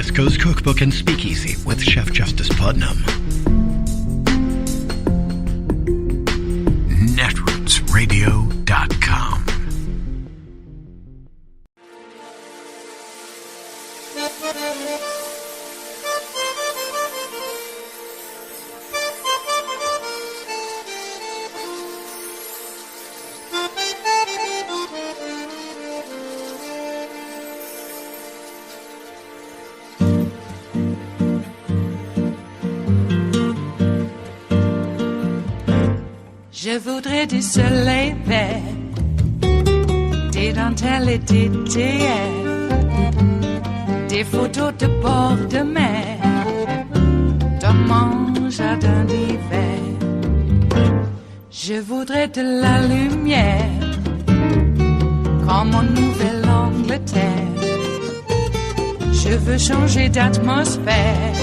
West Coast Cookbook and Speakeasy with Chef Justice Putnam. Netrootsradio.com. Je voudrais du soleil vert, des dentelles et des théières, des photos de bord de mer, dans mon jardin d'hiver. Je voudrais de la lumière, comme en Nouvelle-Angleterre. Je veux changer d'atmosphère,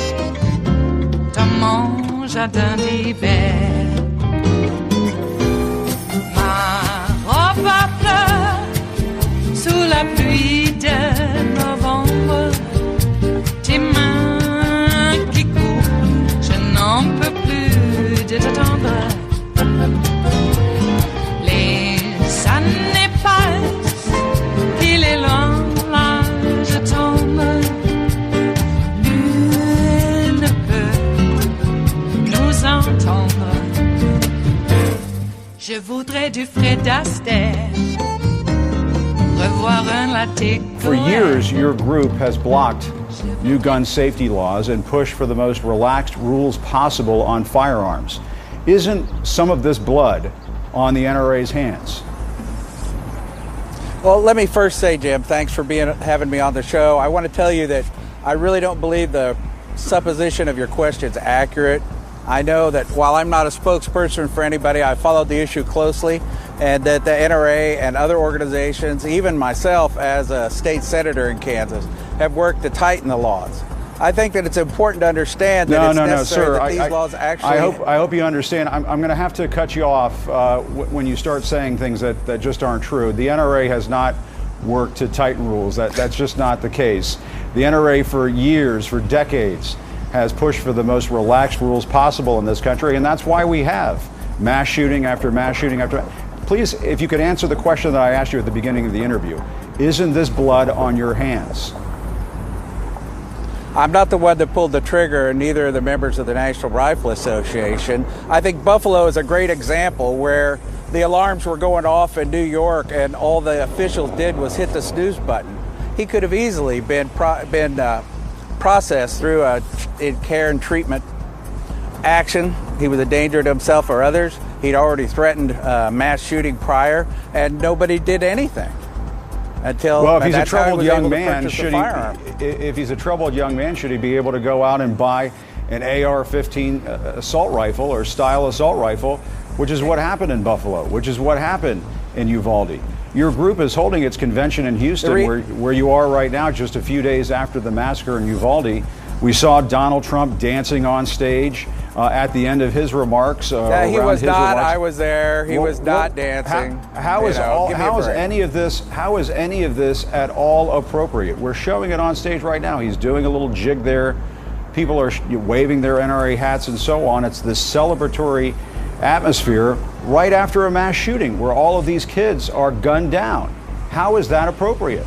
dans mon jardin d'hiver. Ma fleur sous la pluie de novembre, tes mains qui courent, je n'en peux plus de t'attendre. Les années passent, il est loin, là je tombe. Nul ne peut nous entendre. Je voudrais du Fred Astaire, revoir un latte. For years, your group has blocked new gun safety laws and pushed for the most relaxed rules possible on firearms. Isn't some of this blood on the NRA's hands? Well, let me first say, Jim, thanks for having me on the show. I want to tell you that I really don't believe the supposition of your question is accurate. I know that while I'm not a spokesperson for anybody, I followed the issue closely, and that the NRA and other organizations, even myself as a state senator in Kansas, have worked to tighten the laws. I think that it's important to understand that it's necessary that these laws actually... I hope you understand. I'm going to have to cut you off when you start saying things that just aren't true. The NRA has not worked to tighten rules. That's just not the case. The NRA for years, for decades, has pushed for the most relaxed rules possible in this country, and that's why we have mass shooting after mass shooting after. Please, if you could answer the question that I asked you at the beginning of the interview, isn't this blood on your hands? I'm not the one that pulled the trigger, and neither are the members of the National Rifle Association. I think Buffalo is a great example where the alarms were going off in New York and all the officials did was hit the snooze button. He could have easily been processed through a care and treatment action. He was a danger to himself or others. He'd already threatened mass shooting prior, and nobody did anything until. Well, if he's a troubled young man, should he? If he's a troubled young man, should he be able to go out and buy an AR-15 assault rifle or style assault rifle, which is what happened in Buffalo, which is what happened in Uvalde. Your group is holding its convention in Houston, where you are right now, just a few days after the massacre in Uvalde. We saw Donald Trump dancing on stage at the end of his remarks. He was not. I was there. He was not dancing. How is any of this at all appropriate? We're showing it on stage right now. He's doing a little jig there. People are waving their NRA hats and so on. It's this celebratory atmosphere right after a mass shooting where all of these kids are gunned down. How is that appropriate?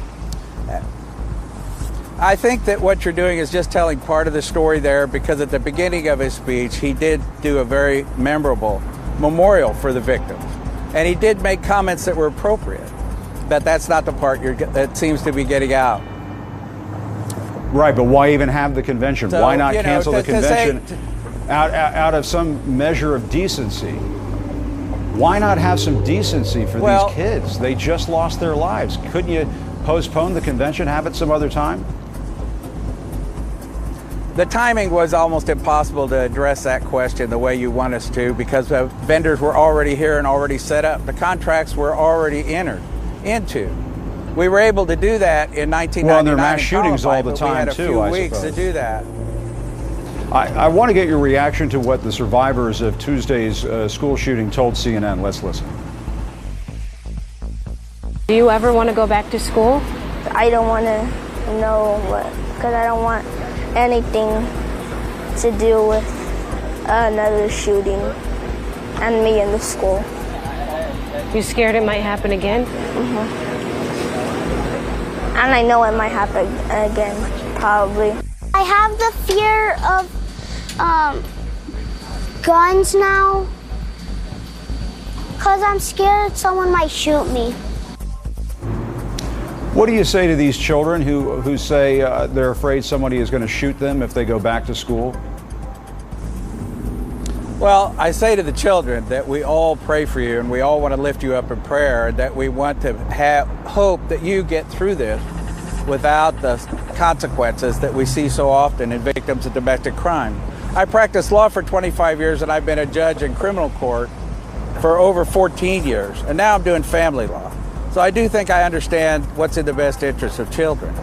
I think that what you're doing is just telling part of the story there, because at the beginning of his speech, he did do a very memorable memorial for the victims. And he did make comments that were appropriate. But that's not the part that seems to be getting out. Right, but why even have the convention? So, why not cancel the convention out of some measure of decency? Why not have some decency for these kids? They just lost their lives. Couldn't you postpone the convention, have it some other time? The timing was almost impossible to address that question the way you want us to, because the vendors were already here and already set up. The contracts were already entered into. We were able to do that in 1999. Well, there are mass shootings all the time, too, we had a few weeks to do that. I want to get your reaction to what the survivors of Tuesday's school shooting told CNN. Let's listen. Do you ever want to go back to school? I don't want to know what, because I don't want anything to do with another shooting and me in the school. You scared it might happen again? And I know it might happen again, probably. I have the fear of guns now, because I'm scared someone might shoot me. What do you say to these children who say they're afraid somebody is going to shoot them if they go back to school? Well, I say to the children that we all pray for you and we all want to lift you up in prayer, that we want to have hope that you get through this without the consequences that we see so often in victims of domestic crime. I practiced law for 25 years and I've been a judge in criminal court for over 14 years, and now I'm doing family law. So I do think I understand what's in the best interest of children.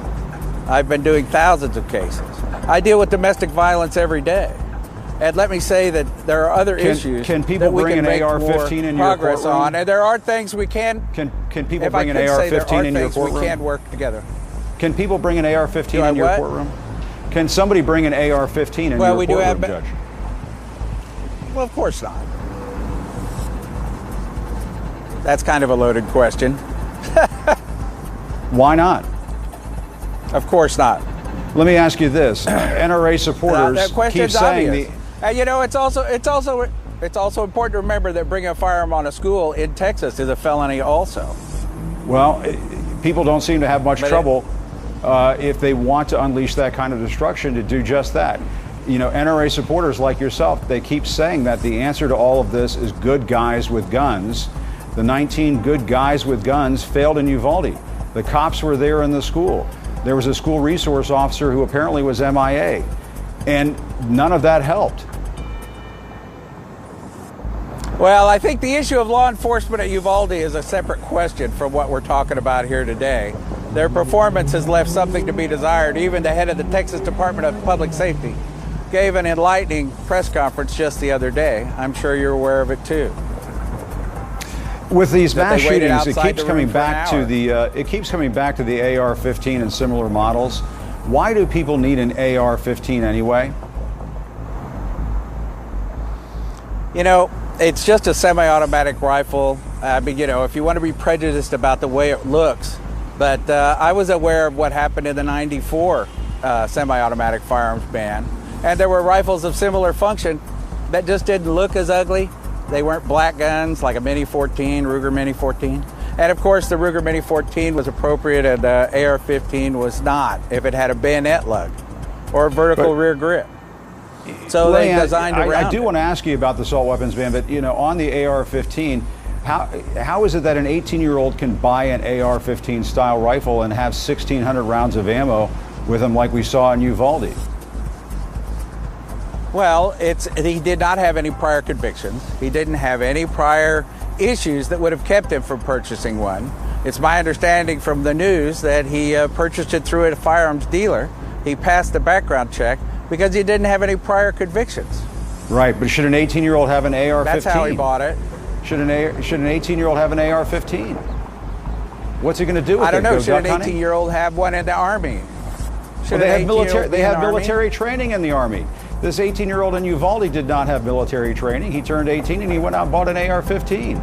I've been doing thousands of cases. I deal with domestic violence every day. And let me say that there are other issues can people that we bring can an make AR-15 in your progress courtroom? on, and there are things we can. Can people bring an AR-15 in your courtroom? We can work together. Can people bring an AR-15 in your courtroom? Can somebody bring an AR-15 in your courtroom, Judge? Well, of course not. That's kind of a loaded question. Why not? Of course not. Let me ask you this: NRA supporters keep saying you know, it's also important to remember that bringing a firearm on a school in Texas is a felony also. Well, people don't seem to have much trouble if they want to unleash that kind of destruction to do just that. You know, NRA supporters like yourself, they keep saying that the answer to all of this is good guys with guns. The 19 good guys with guns failed in Uvalde. The cops were there in the school. There was a school resource officer who apparently was MIA, and none of that helped. Well, I think the issue of law enforcement at Uvalde is a separate question from what we're talking about here today. Their performance has left something to be desired. Even the head of the Texas Department of Public Safety gave an enlightening press conference just the other day. I'm sure you're aware of it too. With these mass shootings, it keeps coming back to the AR-15 and similar models. Why do people need an AR-15 anyway? You know, it's just a semi-automatic rifle. I mean, you know, if you want to be prejudiced about the way it looks, but I was aware of what happened in the '94 semi-automatic firearms ban, and there were rifles of similar function that just didn't look as ugly. They weren't black guns like a Mini 14, Ruger Mini 14. And of course, the Ruger Mini 14 was appropriate and the AR-15 was not if it had a bayonet lug or a vertical rear grip. So they designed around I do want to ask you about the assault weapons ban, but you know, on the AR-15, how is it that an 18-year-old can buy an AR-15 style rifle and have 1,600 rounds of ammo with them like we saw in Uvalde? Well, he did not have any prior convictions. He didn't have any prior issues that would have kept him from purchasing one. It's my understanding from the news that he purchased it through a firearms dealer. He passed the background check because he didn't have any prior convictions. Right, but should an 18-year-old have an AR-15? That's how he bought it. Should an 18-year-old have an AR-15? What's he going to do with it? I don't know. Should an 18-year-old have one in the Army? Well, they have military training in the Army. This 18-year-old in Uvalde did not have military training. He turned 18 and he went out and bought an AR-15.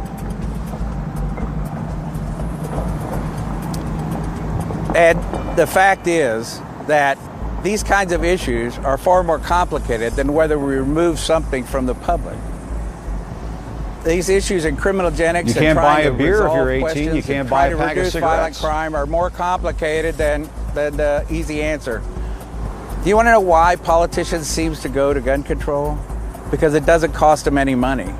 And the fact is that these kinds of issues are far more complicated than whether we remove something from the public. These issues in criminogenics, you can't buy a beer if you're 18. You can't buy a pack of cigarettes. Violent crime are more complicated than the easy answer. Do you want to know why politicians seems to go to gun control? Because it doesn't cost them any money.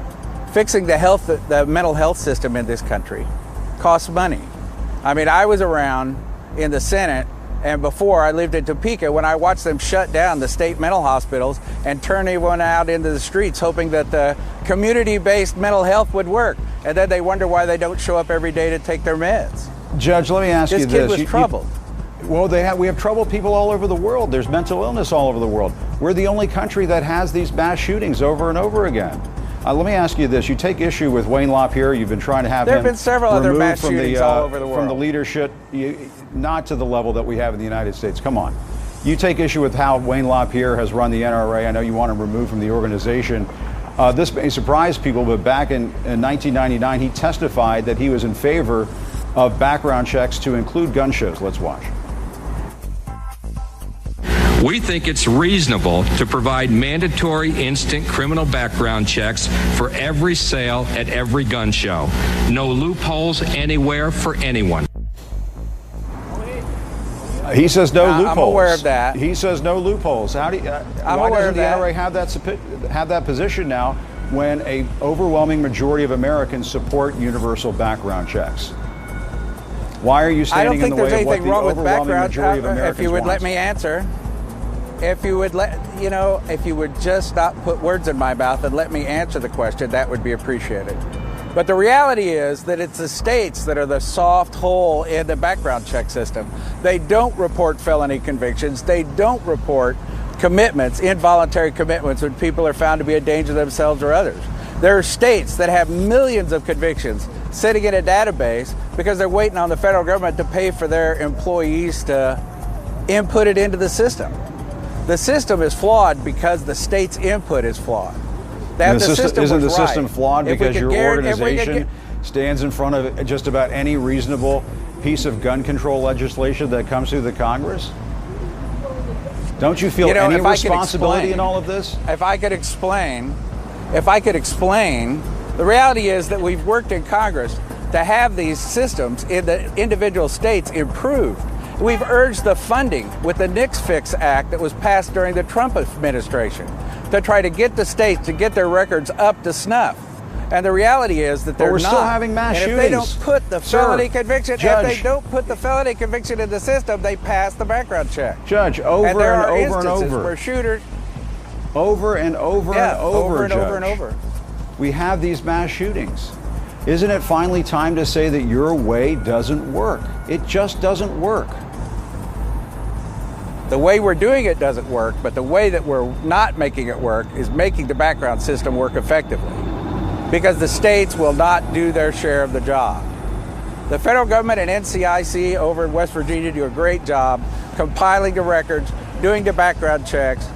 Fixing the mental health system in this country costs money. I mean, I was around in the Senate, and before I lived in Topeka, when I watched them shut down the state mental hospitals and turn everyone out into the streets, hoping that the community-based mental health would work. And then they wonder why they don't show up every day to take their meds. Judge, let me ask you this. This kid was troubled. Well, we have troubled people all over the world. There's mental illness all over the world. We're the only country that has these mass shootings over and over again. Let me ask you this. You take issue with Wayne LaPierre. You've been trying to have him there have been several other mass shootings all over the world. From the leadership, not to the level that we have in the United States. Come on. you take issue with how Wayne LaPierre has run the NRA. I know you want him removed from the organization. This may surprise people, but back in 1999, he testified that he was in favor of background checks to include gun shows. Let's watch. We think it's reasonable to provide mandatory instant criminal background checks for every sale at every gun show. No loopholes anywhere for anyone. He says no loopholes. I'm aware of that. He says no loopholes. How do you, why doesn't the NRA have that position now when a overwhelming majority of Americans support universal background checks? Why are you standing in the way of what the overwhelming majority of Americans if you would wants? let me answer. If you would if you would just not put words in my mouth and let me answer the question, that would be appreciated. But the reality is that it's the states that are the soft hole in the background check system. They don't report felony convictions. They don't report commitments, involuntary commitments, when people are found to be a danger to themselves or others. There are states that have millions of convictions sitting in a database because they're waiting on the federal government to pay for their employees to input it into the system. The system is flawed because the state's input is flawed. Isn't the system flawed because your organization stands in front of just about any reasonable piece of gun control legislation that comes through the Congress? Don't you feel any responsibility in all of this? If I could explain, the reality is that we've worked in Congress to have these systems in the individual states improved. We've urged the funding with the Nix Fix Act that was passed during the Trump administration to try to get the states to get their records up to snuff. And the reality is that they're not. But we're still having mass shootings. If they don't put the felony conviction, if they don't put the felony conviction in the system, they pass the background check. Judge, over and over and over. Where shooters. Over and over and over, Judge. Over and over. We have these mass shootings. Isn't it finally time to say that your way doesn't work? It just doesn't work. The way we're doing it doesn't work, but the way that we're not making it work is making the background system work effectively, because the states will not do their share of the job. The federal government and NCIC over in West Virginia do a great job compiling the records, doing the background checks,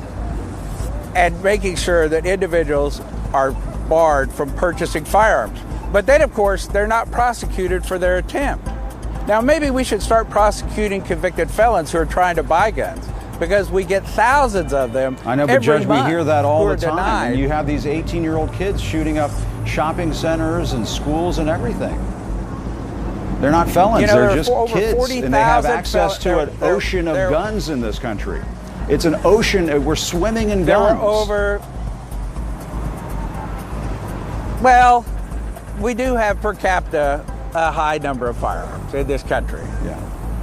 and making sure that individuals are barred from purchasing firearms. But then, of course, they're not prosecuted for their attempt. Now, maybe we should start prosecuting convicted felons who are trying to buy guns, because we get thousands of them. I know, but Judge, we hear that all the time. Denied. And you have these 18-year-old kids shooting up shopping centers and schools and everything. They're not felons, they're just kids, and they have access to an ocean of guns in this country. It's an ocean, we're swimming in guns. Well, we do have per capita a high number of firearms in this country. Yeah.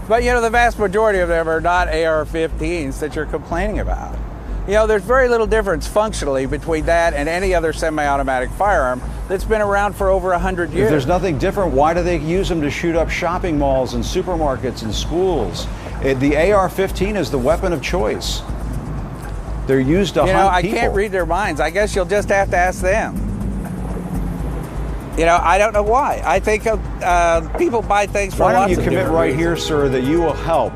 But the vast majority of them are not AR-15s that you're complaining about. There's very little difference functionally between that and any other semi-automatic firearm that's been around for over 100 years. If there's nothing different, why do they use them to shoot up shopping malls and supermarkets and schools? The AR-15 is the weapon of choice. They're used to hunt people. I can't read their minds. I guess you'll just have to ask them. I don't know why. I think people buy things for lots of different reasons. Why don't you commit right here, sir, that you will help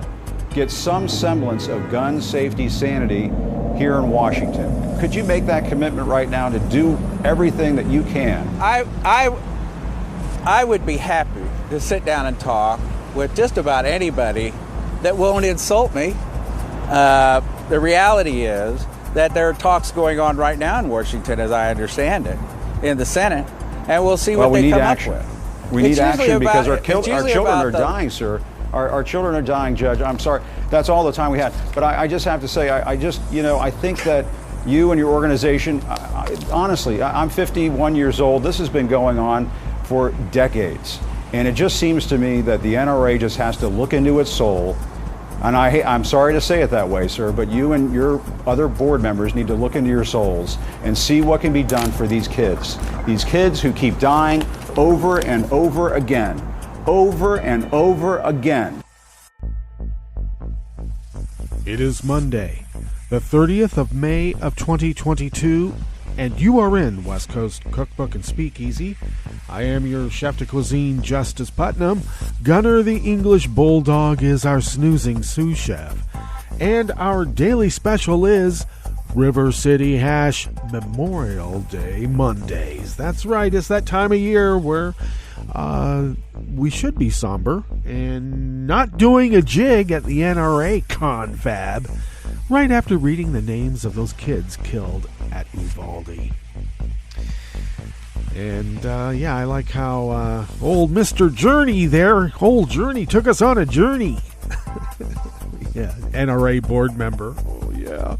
get some semblance of gun safety sanity here in Washington? Could you make that commitment right now to do everything that you can? I would be happy to sit down and talk with just about anybody that won't insult me. The reality is that there are talks going on right now in Washington, as I understand it, in the Senate. And we'll see what they come up with. We need action because our children are dying, sir. Our children are dying, Judge. I'm sorry. That's all the time we had. But I just have to say, I think that you and your organization, honestly, I'm 51 years old. This has been going on for decades. And it just seems to me that the NRA just has to look into its soul. And I'm sorry to say it that way, sir, but you and your other board members need to look into your souls and see what can be done for these kids who keep dying over and over again, over and over again. It is Monday, the 30th of May of 2022, and you are in West Coast Cookbook and Speakeasy. I am your chef de cuisine, Justice Putnam. Gunner the English Bulldog is our snoozing sous chef. And our daily special is River City Hash Memorial Day Mondays. That's right, it's that time of year where we should be somber and not doing a jig at the NRA confab right after reading the names of those kids killed at Uvalde. And yeah, I like how old Mr. Journey there, old Journey, took us on a journey. Yeah, NRA board member. Oh, yeah.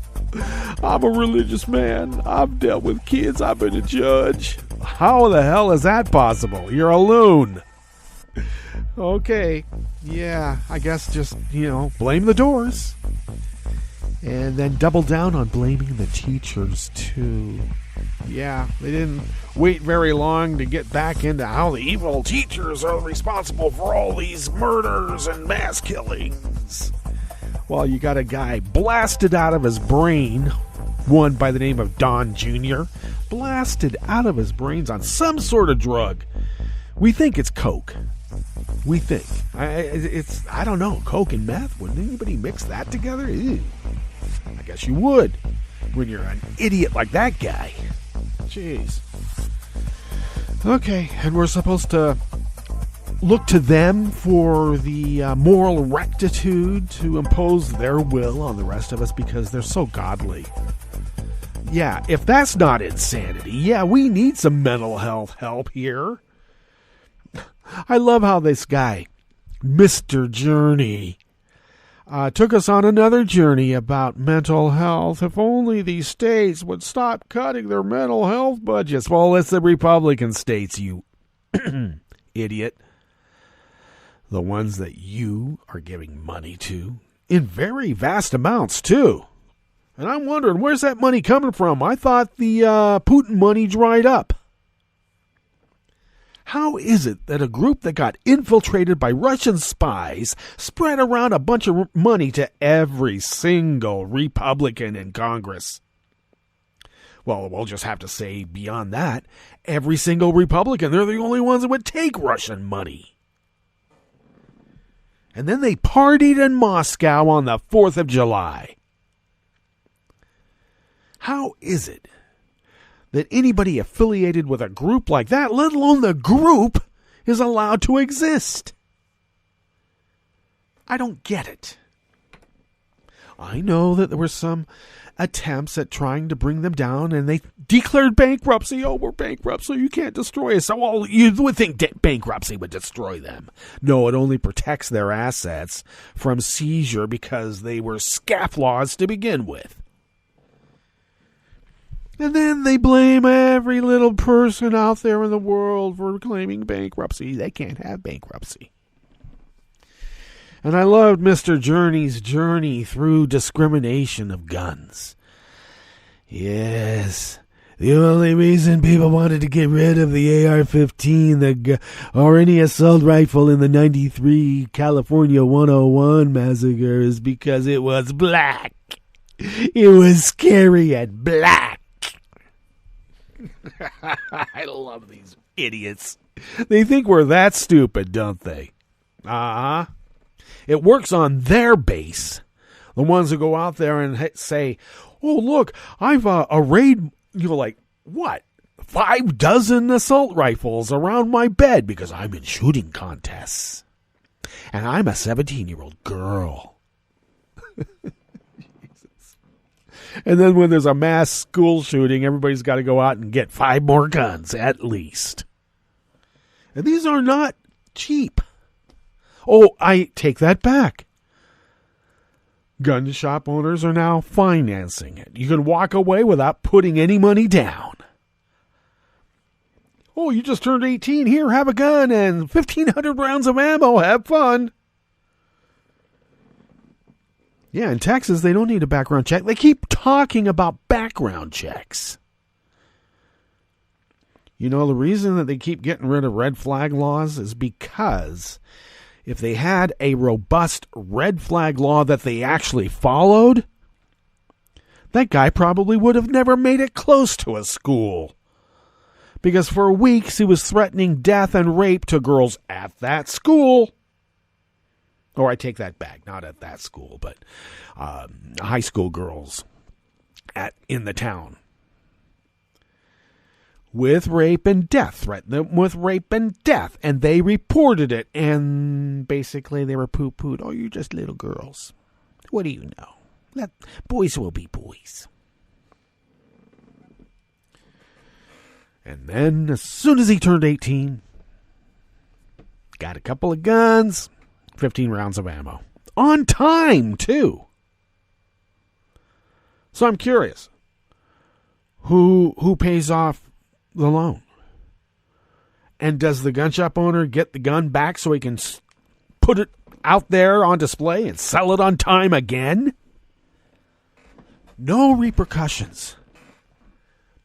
I'm a religious man. I've dealt with kids. I've been a judge. How the hell is that possible? You're a loon. Okay. Yeah, I guess just, blame the doors. And then double down on blaming the teachers, too. Yeah, they didn't wait very long to get back into how the evil teachers are responsible for all these murders and mass killings. Well, you got a guy blasted out of his brain, one by the name of Don Jr., blasted out of his brains on some sort of drug. We think it's coke. We think. I don't know, coke and meth? Would anybody mix that together? Ew. I guess you would when you're an idiot like that guy. Jeez. Okay, and we're supposed to look to them for the moral rectitude to impose their will on the rest of us because they're so godly. Yeah, if that's not insanity, yeah, we need some mental health help here. I love how this guy, Mr. Journey, took us on another journey about mental health. If only these states would stop cutting their mental health budgets. Well, it's the Republican states, you idiot. The ones that you are giving money to in very vast amounts, too. And I'm wondering, where's that money coming from? I thought the Putin money dried up. How is it that a group that got infiltrated by Russian spies spread around a bunch of money to every single Republican in Congress? Well, we'll just have to say beyond that, every single Republican, they're the only ones that would take Russian money. And then they partied in Moscow on the 4th of July. How is it that anybody affiliated with a group like that, let alone the group, is allowed to exist? I don't get it. I know that there were some attempts at trying to bring them down, and they declared bankruptcy. Oh, we're bankrupt, so you can't destroy us. So you would think bankruptcy would destroy them. No, it only protects their assets from seizure because they were scofflaws to begin with. And then they blame every little person out there in the world for claiming bankruptcy. They can't have bankruptcy. And I loved Mr. Journey's journey through discrimination of guns. Yes, the only reason people wanted to get rid of the AR-15 or any assault rifle in the 93 California 101 massacre is because it was black. It was scary and black. I love these idiots. They think we're that stupid, don't they? Uh-huh. It works on their base. The ones who go out there and say, oh, look, I've arrayed, like, what? 5 dozen assault rifles around my bed because I'm in shooting contests. And I'm a 17-year-old girl. And then when there's a mass school shooting, everybody's got to go out and get 5 more guns, at least. And these are not cheap. Oh, I take that back. Gun shop owners are now financing it. You can walk away without putting any money down. Oh, you just turned 18. Here, have a gun and 1,500 rounds of ammo. Have fun. Yeah, in Texas, they don't need a background check. They keep talking about background checks. You know, the reason that they keep getting rid of red flag laws is because if they had a robust red flag law that they actually followed, that guy probably would have never made it close to a school. Because for weeks he was threatening death and rape to girls at that school. Or I take that back, not at that school, but high school girls in the town. With rape and death, threatened them with rape and death. And they reported it. And basically they were poo-pooed. Oh, you're just little girls. What do you know? Boys will be boys. And then as soon as he turned 18, got a couple of guns, 15 rounds of ammo. On time, too. So I'm curious. Who pays off the loan? And does the gun shop owner get the gun back so he can put it out there on display and sell it on time again? No repercussions.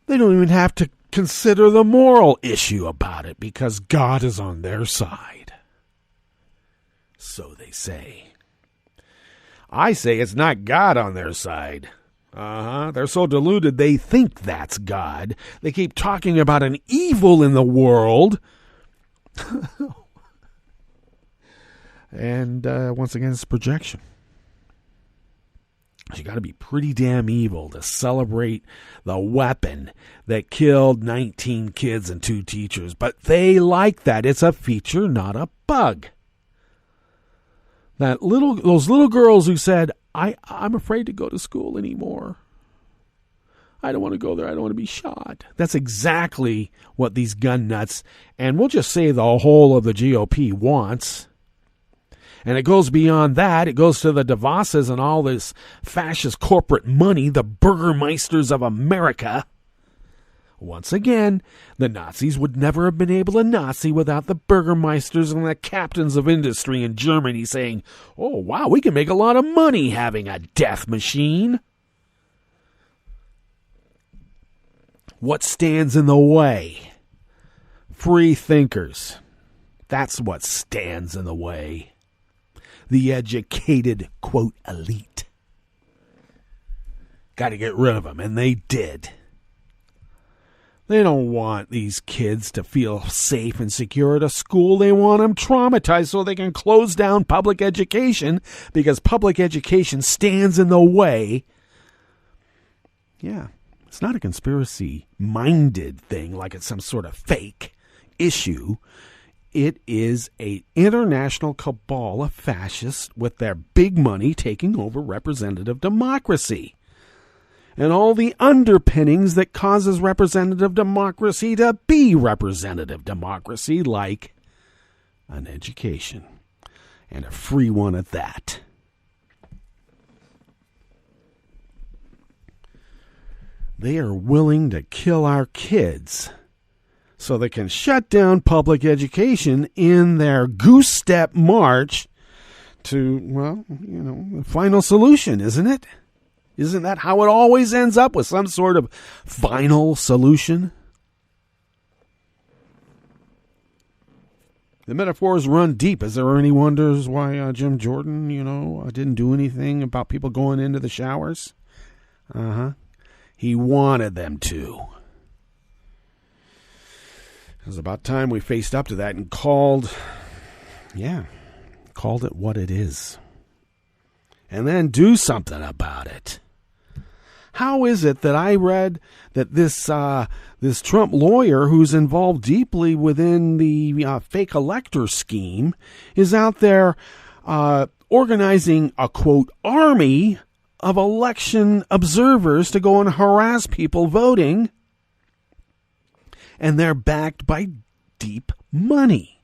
They don't even have to consider the moral issue about it because God is on their side. So they say. I say it's not God on their side. They're so deluded they think that's God. They keep talking about an evil in the world. And once again, it's projection. You got to be pretty damn evil to celebrate the weapon that killed 19 kids and 2 teachers. But they like that. It's a feature, not a bug. Those little girls who said, I'm afraid to go to school anymore. I don't want to go there. I don't want to be shot. That's exactly what these gun nuts, and we'll just say the whole of the GOP wants. And it goes beyond that. It goes to the DeVosses and all this fascist corporate money, the Burgermeisters of America. Once again, the Nazis would never have been able to Nazi without the Burgermeisters and the captains of industry in Germany saying, oh, wow, we can make a lot of money having a death machine. What stands in the way? Free thinkers. That's what stands in the way. The educated, quote, elite. Got to get rid of them, and they did. They don't want these kids to feel safe and secure at a school. They want them traumatized so they can close down public education because public education stands in the way. Yeah, it's not a conspiracy-minded thing like it's some sort of fake issue. It is an international cabal of fascists with their big money taking over representative democracy. And all the underpinnings that causes representative democracy to be representative democracy, like an education, and a free one at that. They are willing to kill our kids so they can shut down public education in their goose step march to, well, the final solution, isn't it? Isn't that how it always ends up, with some sort of final solution? The metaphors run deep. Is there any wonders why Jim Jordan, didn't do anything about people going into the showers? He wanted them to. It was about time we faced up to that and called it what it is. And then do something about it. How is it that I read that this Trump lawyer who's involved deeply within the fake elector scheme is out there organizing a, quote, army of election observers to go and harass people voting, and they're backed by deep money?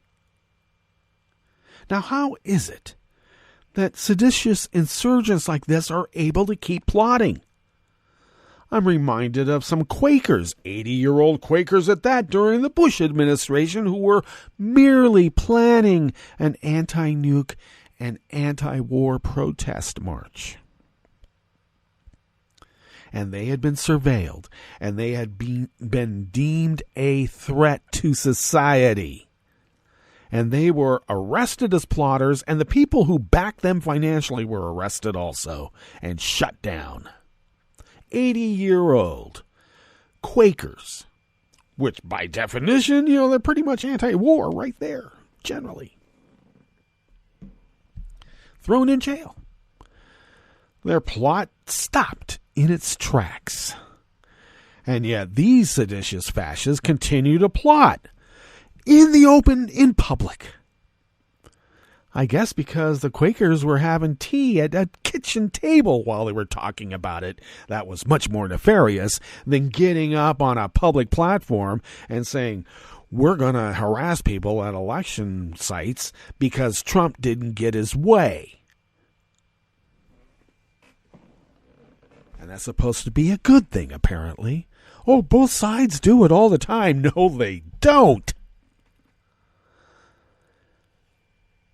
Now, how is it that seditious insurgents like this are able to keep plotting? I'm reminded of some Quakers, 80-year-old Quakers at that, during the Bush administration, who were merely planning an anti-nuke and anti-war protest march. And they had been surveilled, and they had been deemed a threat to society. And they were arrested as plotters, and the people who backed them financially were arrested also and shut down. 80-year-old Quakers, which by definition, they're pretty much anti-war right there, generally. thrown in jail. Their plot stopped in its tracks. And yet these seditious fascists continue to plot in the open, in public. I guess because the Quakers were having tea at a kitchen table while they were talking about it. That was much more nefarious than getting up on a public platform and saying, we're going to harass people at election sites because Trump didn't get his way. And that's supposed to be a good thing, apparently. Oh, both sides do it all the time. No, they don't.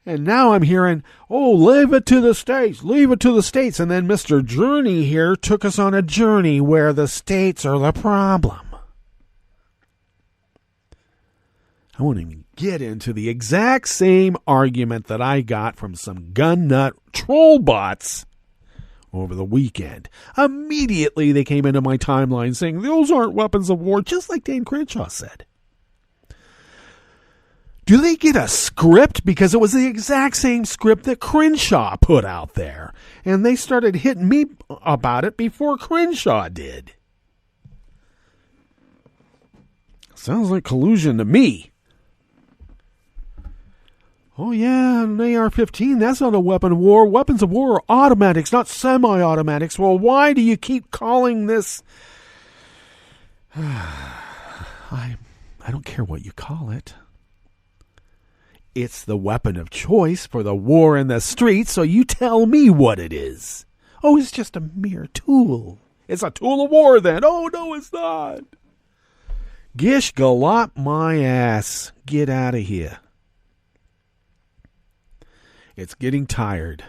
And now I'm hearing, oh, leave it to the states, leave it to the states. And then Mr. Journey here took us on a journey where the states are the problem. I won't even get into the exact same argument that I got from some gun nut troll bots over the weekend. Immediately they came into my timeline saying, those aren't weapons of war, just like Dan Crenshaw said. Do they get a script? Because it was the exact same script that Crenshaw put out there. And they started hitting me about it before Crenshaw did. Sounds like collusion to me. Oh yeah, an AR-15, that's not a weapon of war. Weapons of war are automatics, not semi-automatics. Well, why do you keep calling this... I don't care what you call it. It's the weapon of choice for the war in the streets, so you tell me what it is. Oh, it's just a mere tool. It's a tool of war then. Oh, no, it's not. Gish galop my ass. Get out of here. It's getting tired.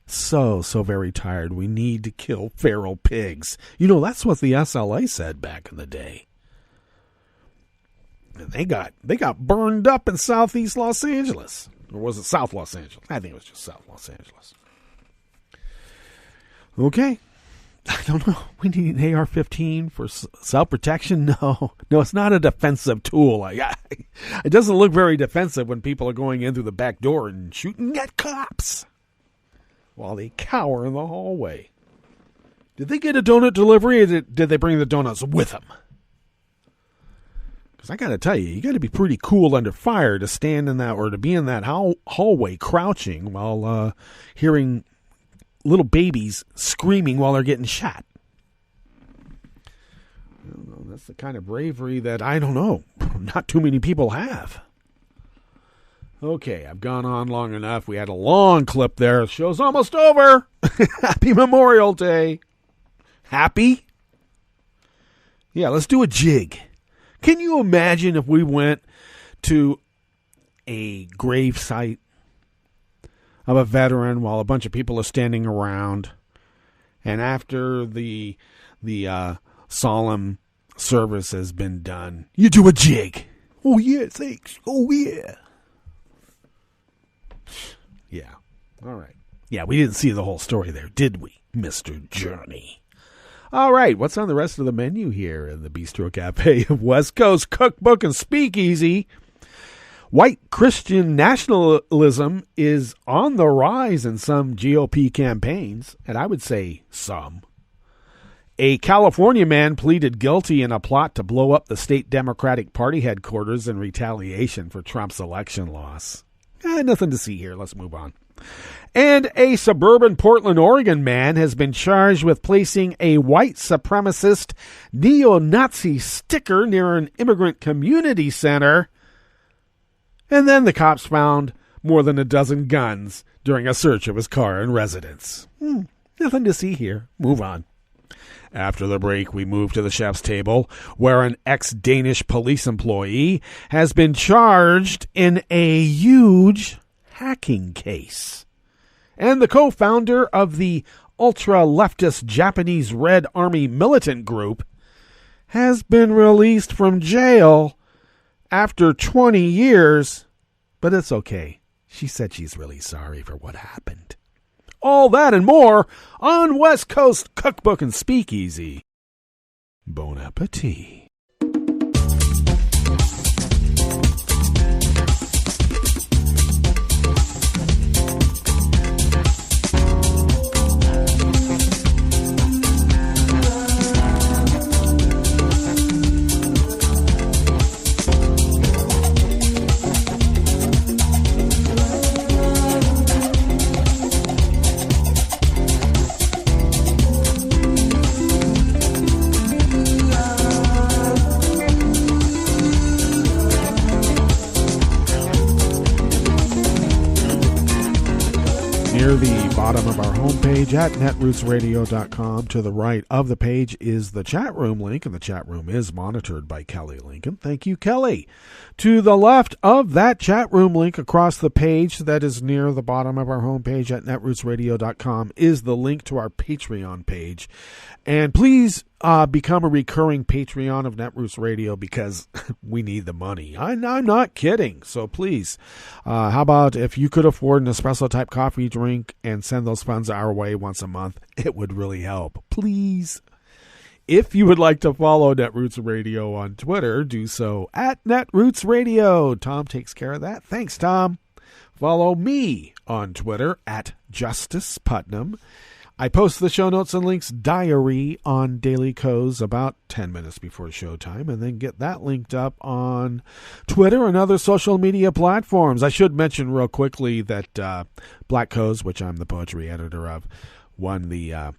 So very tired. We need to kill feral pigs. You know, that's what the SLA said back in the day. They got burned up in southeast Los Angeles. Or was it South Los Angeles? I think it was just South Los Angeles. Okay. I don't know. We need an AR-15 for self-protection? No, it's not a defensive tool. It doesn't look very defensive when people are going in through the back door and shooting at cops while they cower in the hallway. Did they get a donut delivery, or did they bring the donuts with them? Because I got to tell you, you got to be pretty cool under fire to stand in that, or to be in that hallway crouching while hearing little babies screaming while they're getting shot. I don't know, that's the kind of bravery that, I don't know, not too many people have. Okay, I've gone on long enough. We had a long clip there. The show's almost over. Happy Memorial Day. Happy? Yeah, let's do a jig. Can you imagine if we went to a grave site of a veteran while a bunch of people are standing around, and after the solemn service has been done, you do a jig? Oh yeah, thanks. Oh yeah. Yeah. All right. Yeah, we didn't see the whole story there, did we, Mr. Journey? All right, what's on the rest of the menu here in the Bistro Cafe of West Coast Cookbook and Speakeasy? White Christian nationalism is on the rise in some GOP campaigns, and I would say some. A California man pleaded guilty in a plot to blow up the state Democratic Party headquarters in retaliation for Trump's election loss. Nothing to see here. Let's move on. And a suburban Portland, Oregon man has been charged with placing a white supremacist neo-Nazi sticker near an immigrant community center. And then the cops found more than a dozen guns during a search of his car and residence. Nothing to see here. Move on. After the break, we move to the chef's table, where an ex-Danish police employee has been charged in a huge hacking case. And the co-founder of the ultra-leftist Japanese Red Army militant group has been released from jail after 20 years, but it's okay. She said she's really sorry for what happened. All that and more on West Coast Cookbook and Speakeasy. Bon appetit. Near the bottom of our homepage at netrootsradio.com, to the right of the page is the chat room link, and the chat room is monitored by Kelly Lincoln. Thank you, Kelly. To the left of that chat room link across the page that is near the bottom of our homepage at netrootsradio.com is the link to our Patreon page. And please become a recurring Patreon of Netroots Radio because we need the money. I'm not kidding. So please, how about if you could afford an espresso type coffee drink and send those funds our way once a month, it would really help. Please. If you would like to follow Netroots Radio on Twitter, do so at Netroots Radio. Tom takes care of that. Thanks, Tom. Follow me on Twitter at Justice Putnam. I post the show notes and links diary on Daily Co's about 10 minutes before showtime, and then get that linked up on Twitter and other social media platforms. I should mention real quickly that Black Co's, which I'm the poetry editor of, won the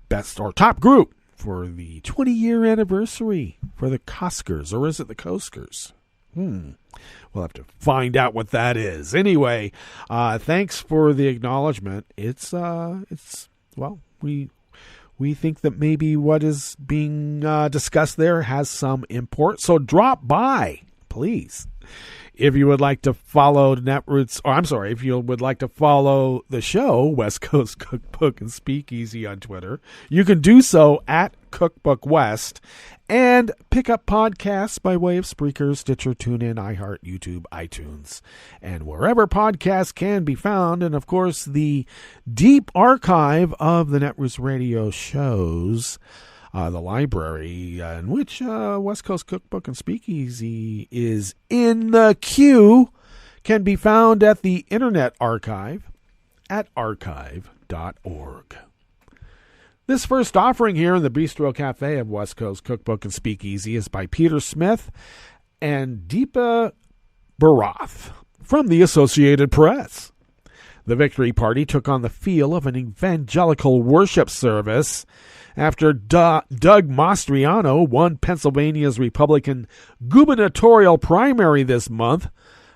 best or top group for the 20-year anniversary for the Coskers, or is it the Coskers? We'll have to find out what that is. Anyway, thanks for the acknowledgement. Well, we think that maybe what is being discussed there has some import. So drop by, please. If you would like to follow if you would like to follow the show, West Coast Cookbook and Speakeasy on Twitter, you can do so at Cookbook West, and pick up podcasts by way of Spreaker, Stitcher, TuneIn, iHeart, YouTube, iTunes, and wherever podcasts can be found. And of course, the deep archive of the Netroots Radio shows, the library in which West Coast Cookbook and Speakeasy is in the queue, can be found at the Internet Archive at archive.org. This first offering here in the Bistro Cafe of West Coast Cookbook and Speakeasy is by Peter Smith and Deepa Barath from the Associated Press. The Victory Party took on the feel of an evangelical worship service after Doug Mastriano won Pennsylvania's Republican gubernatorial primary this month.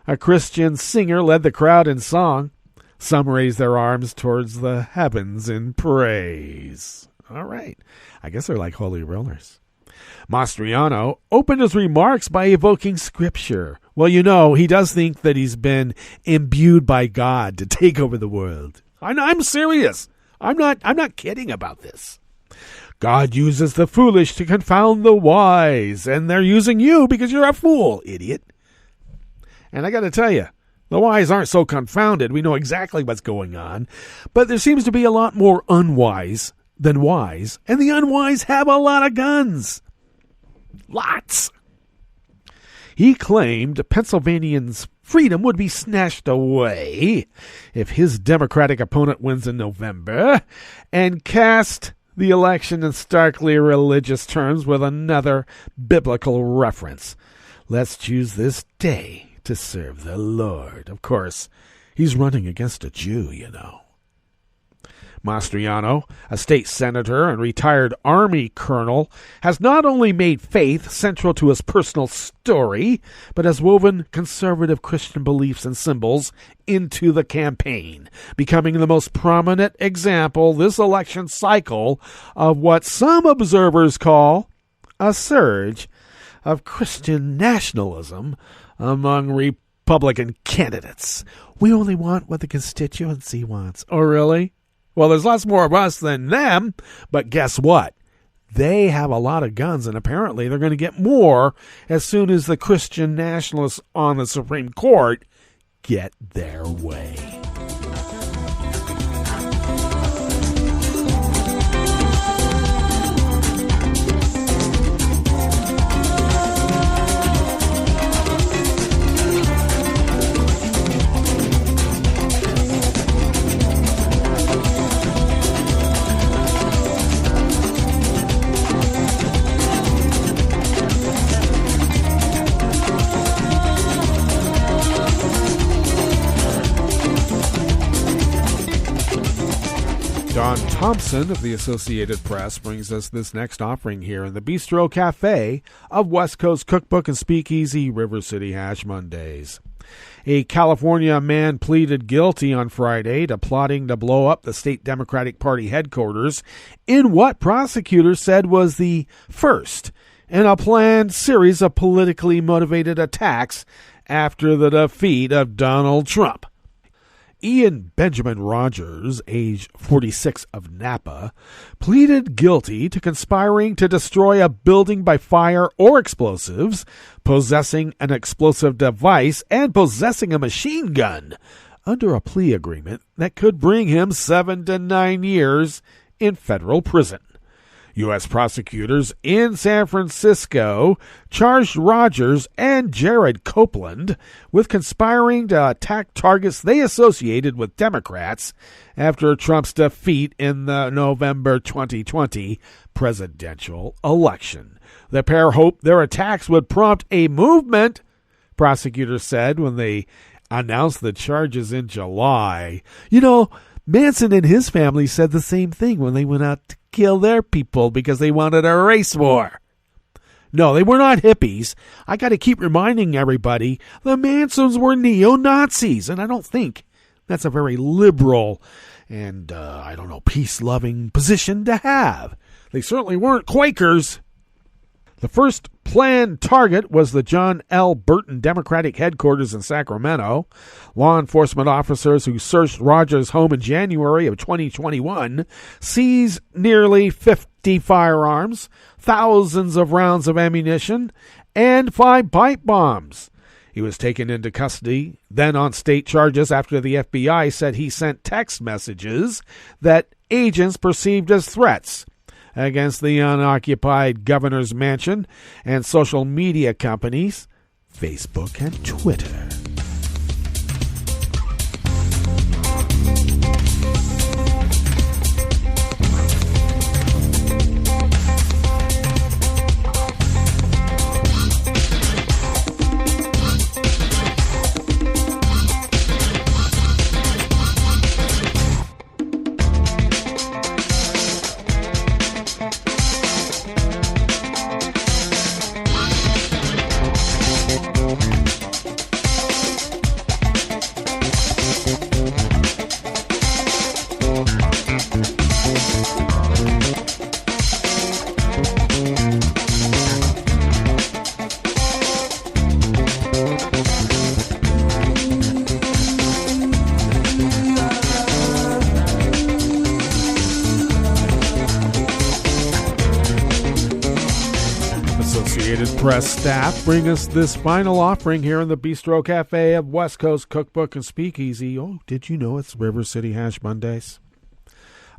A Christian singer led the crowd in song. Some raised their arms towards the heavens in praise. All right. I guess they're like holy rollers. Mastriano opened his remarks by evoking scripture. Well, he does think that he's been imbued by God to take over the world. I'm serious. I'm not kidding about this. God uses the foolish to confound the wise, and they're using you because you're a fool, idiot. And I got to tell you, the wise aren't so confounded. We know exactly what's going on. But there seems to be a lot more unwise than wise, and the unwise have a lot of guns. Lots. He claimed Pennsylvanians' freedom would be snatched away if his Democratic opponent wins in November, and cast the election in starkly religious terms with another biblical reference. Let's choose this day to serve the Lord. Of course, he's running against a Jew, Mastriano, a state senator and retired Army colonel, has not only made faith central to his personal story, but has woven conservative Christian beliefs and symbols into the campaign, becoming the most prominent example this election cycle of what some observers call a surge of Christian nationalism among Republican candidates. We only want what the constituency wants. Oh, really? Well, there's lots more of us than them, but guess what? They have a lot of guns, and apparently they're going to get more as soon as the Christian nationalists on the Supreme Court get their way. Don Thompson of the Associated Press brings us this next offering here in the Bistro Cafe of West Coast Cookbook and Speakeasy, River City Hash Mondays. A California man pleaded guilty on Friday to plotting to blow up the state Democratic Party headquarters in what prosecutors said was the first in a planned series of politically motivated attacks after the defeat of Donald Trump. Ian Benjamin Rogers, age 46 of Napa, pleaded guilty to conspiring to destroy a building by fire or explosives, possessing an explosive device, and possessing a machine gun under a plea agreement that could bring him 7 to 9 years in federal prison. U.S. prosecutors in San Francisco charged Rogers and Jared Copeland with conspiring to attack targets they associated with Democrats after Trump's defeat in the November 2020 presidential election. The pair hoped their attacks would prompt a movement, prosecutors said when they announced the charges in July. You know, Manson and his family said the same thing when they went out to kill their people because they wanted a race war. No, they were not hippies. I got to keep reminding everybody the Mansons were neo-Nazis, and I don't think that's a very liberal and, peace-loving position to have. They certainly weren't Quakers. The first planned target was the John L. Burton Democratic headquarters in Sacramento. Law enforcement officers who searched Rogers' home in January of 2021 seized nearly 50 firearms, thousands of rounds of ammunition, and 5 pipe bombs. He was taken into custody, then on state charges after the FBI said he sent text messages that agents perceived as threats against the unoccupied governor's mansion and social media companies, Facebook and Twitter. Press staff bring us this final offering here in the Bistro Cafe of West Coast Cookbook and Speakeasy. Oh, did you know it's River City Hash Mondays?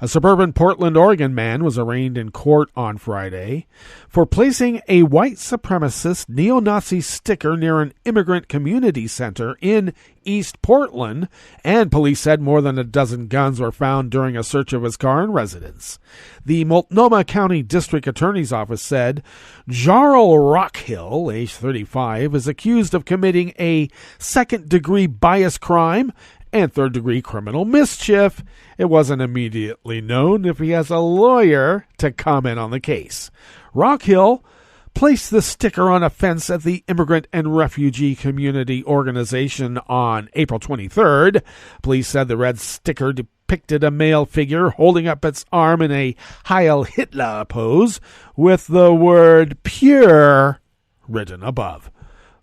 A suburban Portland, Oregon man was arraigned in court on Friday for placing a white supremacist neo-Nazi sticker near an immigrant community center in East Portland, and police said more than a dozen guns were found during a search of his car and residence. The Multnomah County District Attorney's Office said Jarl Rockhill, age 35, is accused of committing a second-degree bias crime and third-degree criminal mischief. It wasn't immediately known if he has a lawyer to comment on the case. Rockhill placed the sticker on a fence at the Immigrant and Refugee Community Organization on April 23rd. Police said the red sticker depicted a male figure holding up its arm in a Heil Hitler pose with the word pure written above.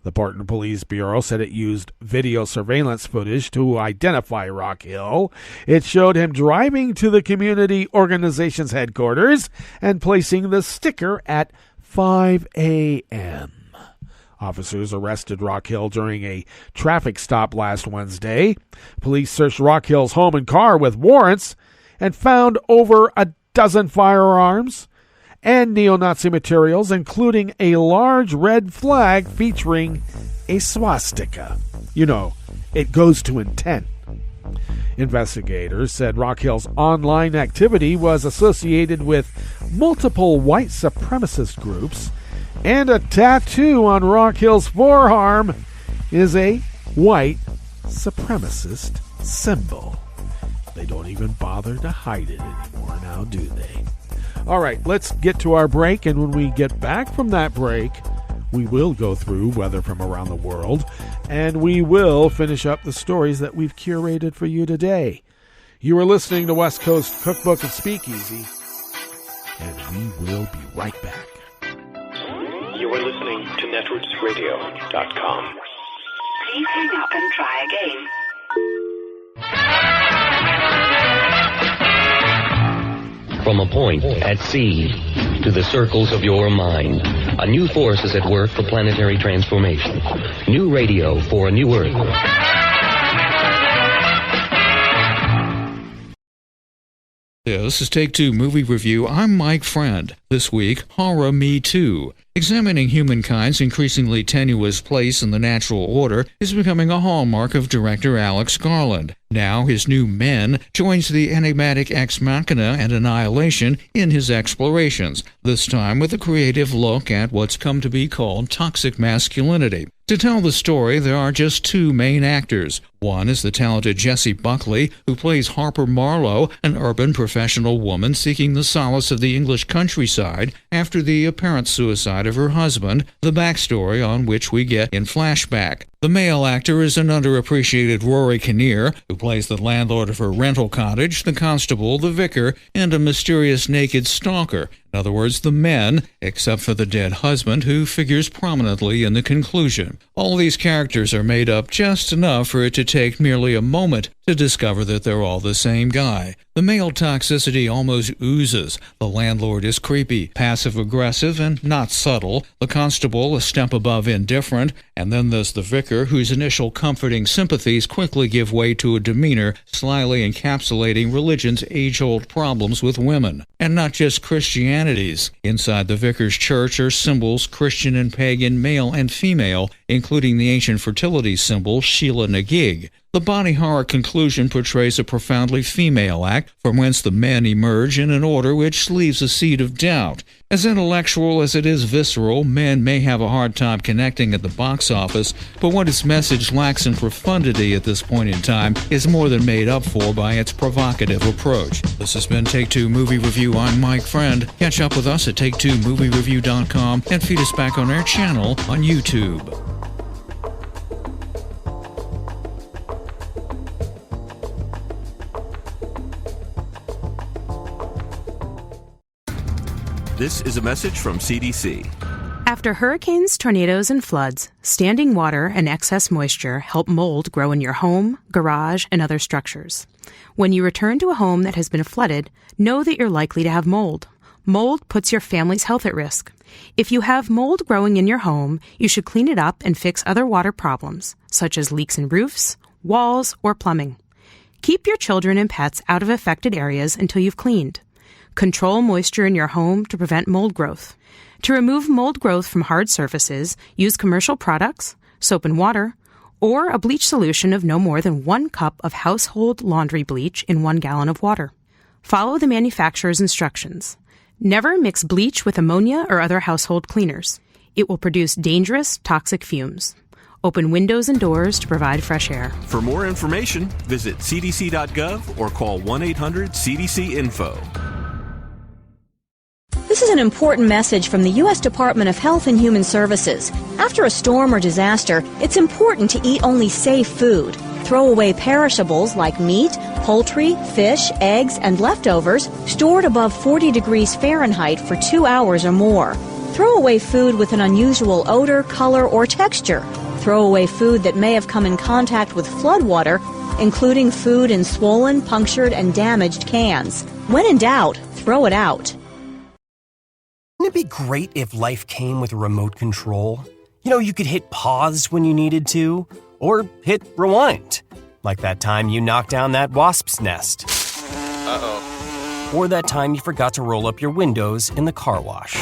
The Portland Police Bureau said it used video surveillance footage to identify Rockhill. It showed him driving to the community organization's headquarters and placing the sticker at 5 a.m. Officers arrested Rockhill during a traffic stop last Wednesday. Police searched Rockhill's home and car with warrants and found over a dozen firearms and neo-Nazi materials, including a large red flag featuring a swastika. You know, it goes to intent. Investigators said Rockhill's online activity was associated with multiple white supremacist groups, and a tattoo on Rockhill's forearm is a white supremacist symbol. They don't even bother to hide it anymore now, do they? All right, let's get to our break, and when we get back from that break, we will go through weather from around the world and we will finish up the stories that we've curated for you today. You are listening to West Coast Cookbook and Speakeasy, and we will be right back. You are listening to netrootsradio.com. Please hang up and try again. From a point at sea to the circles of your mind, a new force is at work for planetary transformation. New radio for a new Earth. This is Take Two Movie Review. I'm Mike Friend. This week, Horror Me Too. Examining humankind's increasingly tenuous place in the natural order is becoming a hallmark of director Alex Garland. Now his new Men joins the enigmatic Ex Machina and Annihilation in his explorations, this time with a creative look at what's come to be called toxic masculinity. To tell the story, there are just two main actors. One is the talented Jessie Buckley, who plays Harper Marlowe, an urban professional woman seeking the solace of the English countryside after the apparent suicide of her husband, the backstory on which we get in flashback. The male actor is an underappreciated Rory Kinnear, who plays the landlord of her rental cottage, the constable, the vicar, and a mysterious naked stalker. In other words, the men, except for the dead husband, who figures prominently in the conclusion. All these characters are made up just enough for it to take merely a moment to discover that they're all the same guy. The male toxicity almost oozes. The landlord is creepy, passive-aggressive, and not subtle. The constable a step above indifferent. And then there's the vicar, whose initial comforting sympathies quickly give way to a demeanor slyly encapsulating religion's age-old problems with women. And not just Christianity's. Inside the vicar's church are symbols, Christian and pagan, male and female, including the ancient fertility symbol Sheila Nagig. The body horror conclusion portrays a profoundly female act, from whence the men emerge in an order which leaves a seed of doubt. As intellectual as it is visceral, Men may have a hard time connecting at the box office, but what its message lacks in profundity at this point in time is more than made up for by its provocative approach. This has been Take Two Movie Review. I'm Mike Friend. Catch up with us at take2moviereview.com and feed us back on our channel on YouTube. This is a message from CDC. After hurricanes, tornadoes, and floods, standing water and excess moisture help mold grow in your home, garage, and other structures. When you return to a home that has been flooded, know that you're likely to have mold. Mold puts your family's health at risk. If you have mold growing in your home, you should clean it up and fix other water problems, such as leaks in roofs, walls, or plumbing. Keep your children and pets out of affected areas until you've cleaned. Control moisture in your home to prevent mold growth. To remove mold growth from hard surfaces, use commercial products, soap and water, or a bleach solution of no more than 1 cup of household laundry bleach in 1 gallon of water. Follow the manufacturer's instructions. Never mix bleach with ammonia or other household cleaners. It will produce dangerous, toxic fumes. Open windows and doors to provide fresh air. For more information, visit cdc.gov or call 1-800-CDC-INFO. This is an important message from the U.S. Department of Health and Human Services. After a storm or disaster, it's important to eat only safe food. Throw away perishables like meat, poultry, fish, eggs, and leftovers stored above 40 degrees Fahrenheit for 2 hours or more. Throw away food with an unusual odor, color, or texture. Throw away food that may have come in contact with floodwater, including food in swollen, punctured, and damaged cans. When in doubt, throw it out. Wouldn't it be great if life came with a remote control? You know, you could hit pause when you needed to, or hit rewind. Like that time you knocked down that wasp's nest. Uh-oh. Or that time you forgot to roll up your windows in the car wash.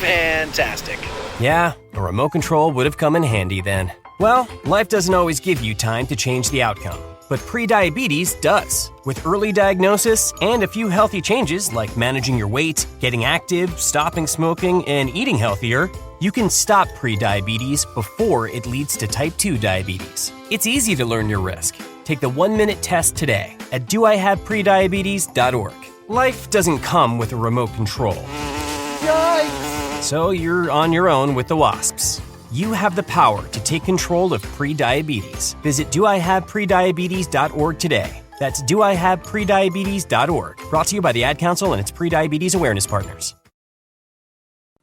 Fantastic. Yeah, a remote control would have come in handy then. Well, life doesn't always give you time to change the outcome. But prediabetes does. With early diagnosis and a few healthy changes like managing your weight, getting active, stopping smoking, and eating healthier, you can stop prediabetes before it leads to type 2 diabetes. It's easy to learn your risk. Take the 1-minute test today at doihaveprediabetes.org. Life doesn't come with a remote control. Yikes! So you're on your own with the wasps. You have the power to take control of prediabetes. Visit doihaveprediabetes.org today. That's doihaveprediabetes.org. Brought to you by the Ad Council and its Prediabetes Awareness Partners.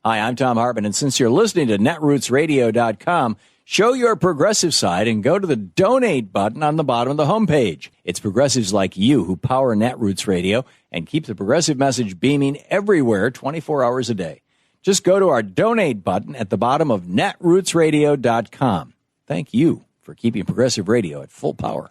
Hi, I'm Tom Hartman, and since you're listening to netrootsradio.com, show your progressive side and go to the donate button on the bottom of the homepage. It's progressives like you who power Netroots Radio and keep the progressive message beaming everywhere 24 hours a day. Just go to our donate button at the bottom of netrootsradio.com. Thank you for keeping progressive radio at full power.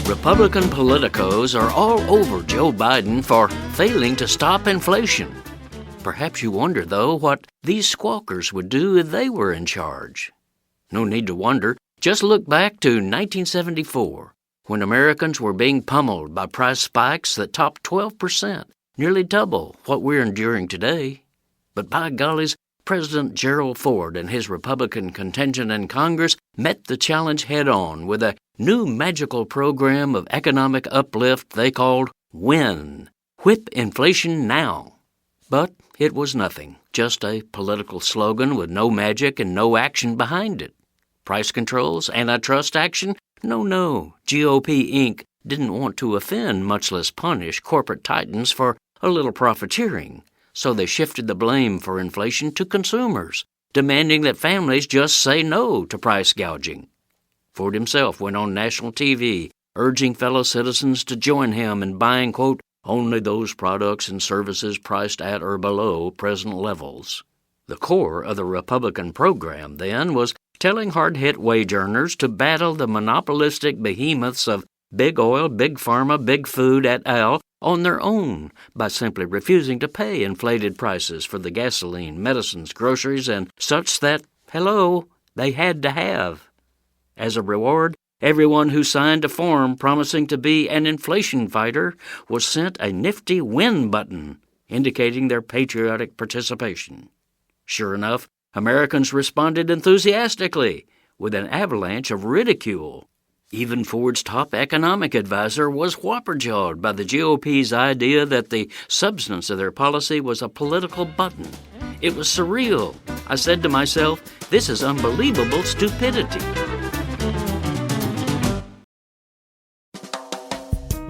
Republican politicos are all over Joe Biden for failing to stop inflation. Perhaps you wonder, though, what these squawkers would do if they were in charge. No need to wonder. Just look back to 1974, when Americans were being pummeled by price spikes that topped 12%, nearly double what we're enduring today. But by gollies, President Gerald Ford and his Republican contingent in Congress met the challenge head-on with a new magical program of economic uplift they called WIN, Whip Inflation Now. But it was nothing, just a political slogan with no magic and no action behind it. Price controls, antitrust action? No. GOP Inc. didn't want to offend, much less punish, corporate titans for a little profiteering. So they shifted the blame for inflation to consumers, demanding that families just say no to price gouging. Ford himself went on national TV, urging fellow citizens to join him in buying, quote, only those products and services priced at or below present levels. The core of the Republican program, then, was telling hard-hit wage earners to battle the monopolistic behemoths of big oil, big pharma, big food et al. On their own by simply refusing to pay inflated prices for the gasoline, medicines, groceries, and such that, hello, they had to have. As a reward, everyone who signed a form promising to be an inflation fighter was sent a nifty win button indicating their patriotic participation. Sure enough, Americans responded enthusiastically with an avalanche of ridicule. Even Ford's top economic advisor was whopper-jawed by the GOP's idea that the substance of their policy was a political button. It was surreal. I said to myself, this is unbelievable stupidity.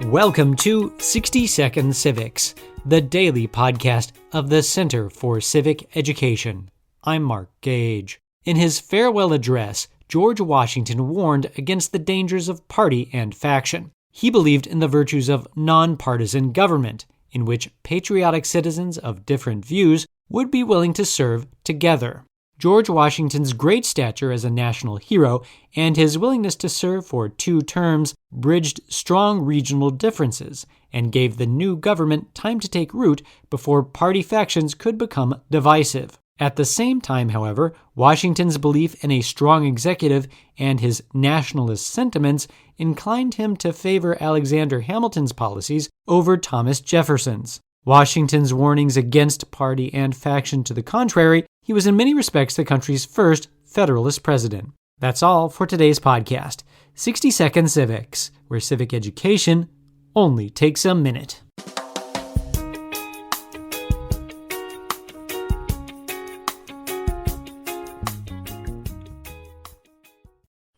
Welcome to 60 Second Civics, the daily podcast of the Center for Civic Education. I'm Mark Gage. In his farewell address, George Washington warned against the dangers of party and faction. He believed in the virtues of nonpartisan government, in which patriotic citizens of different views would be willing to serve together. George Washington's great stature as a national hero and his willingness to serve for 2 terms bridged strong regional differences and gave the new government time to take root before party factions could become divisive. At the same time, however, Washington's belief in a strong executive and his nationalist sentiments inclined him to favor Alexander Hamilton's policies over Thomas Jefferson's. Washington's warnings against party and faction to the contrary, he was in many respects the country's first Federalist president. That's all for today's podcast, 60 Second Civics, where civic education only takes a minute.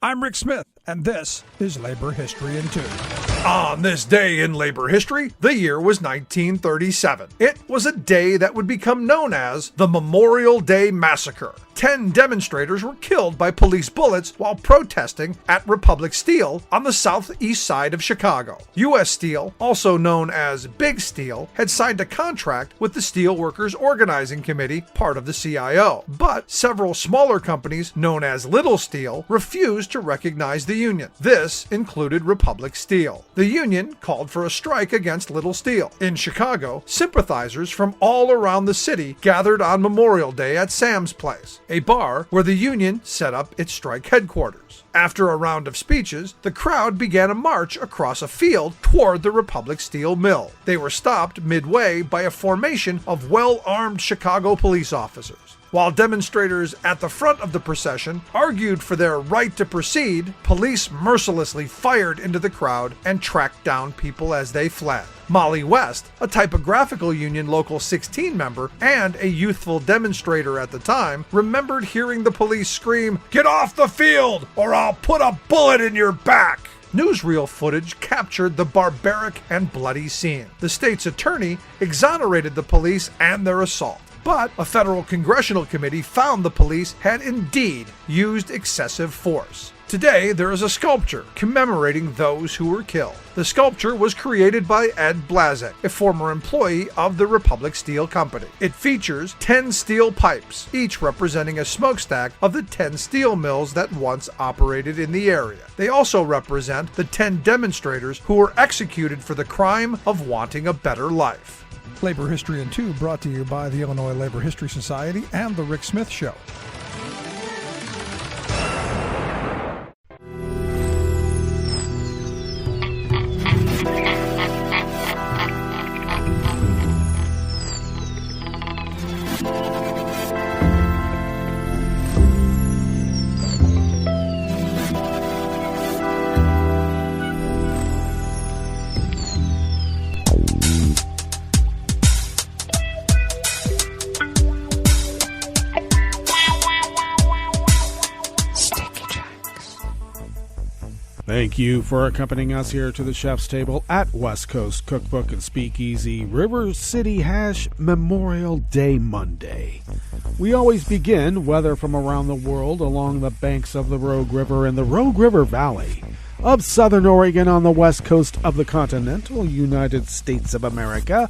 I'm Rick Smith, and this is Labor History in 2. On this day in labor history, the year was 1937. It was a day that would become known as the Memorial Day Massacre. 10 demonstrators were killed by police bullets while protesting at Republic Steel on the southeast side of Chicago. U.S. Steel, also known as Big Steel, had signed a contract with the Steel Workers Organizing Committee, part of the CIO. But several smaller companies, known as Little Steel, refused to recognize the union. This included Republic Steel. The union called for a strike against Little Steel. In Chicago, sympathizers from all around the city gathered on Memorial Day at Sam's Place, a bar where the union set up its strike headquarters. After a round of speeches, the crowd began a march across a field toward the Republic Steel Mill. They were stopped midway by a formation of well-armed Chicago police officers. While demonstrators at the front of the procession argued for their right to proceed, police mercilessly fired into the crowd and tracked down people as they fled. Molly West, a Typographical Union Local 16 member and a youthful demonstrator at the time, remembered hearing the police scream, "Get off the field or I'll put a bullet in your back!" Newsreel footage captured the barbaric and bloody scene. The state's attorney exonerated the police and their assault. But a federal congressional committee found the police had indeed used excessive force. Today, there is a sculpture commemorating those who were killed. The sculpture was created by Ed Blazek, a former employee of the Republic Steel Company. It features 10 steel pipes, each representing a smokestack of the 10 steel mills that once operated in the area. They also represent the 10 demonstrators who were executed for the crime of wanting a better life. Labor History in 2 brought to you by the Illinois Labor History Society and The Rick Smith Show. Thank you for accompanying us here to the chef's table at West Coast Cookbook and Speakeasy, River City Hash Memorial Day Monday. We always begin weather from around the world along the banks of the Rogue River in the Rogue River Valley of southern Oregon on the west coast of the continental United States of America,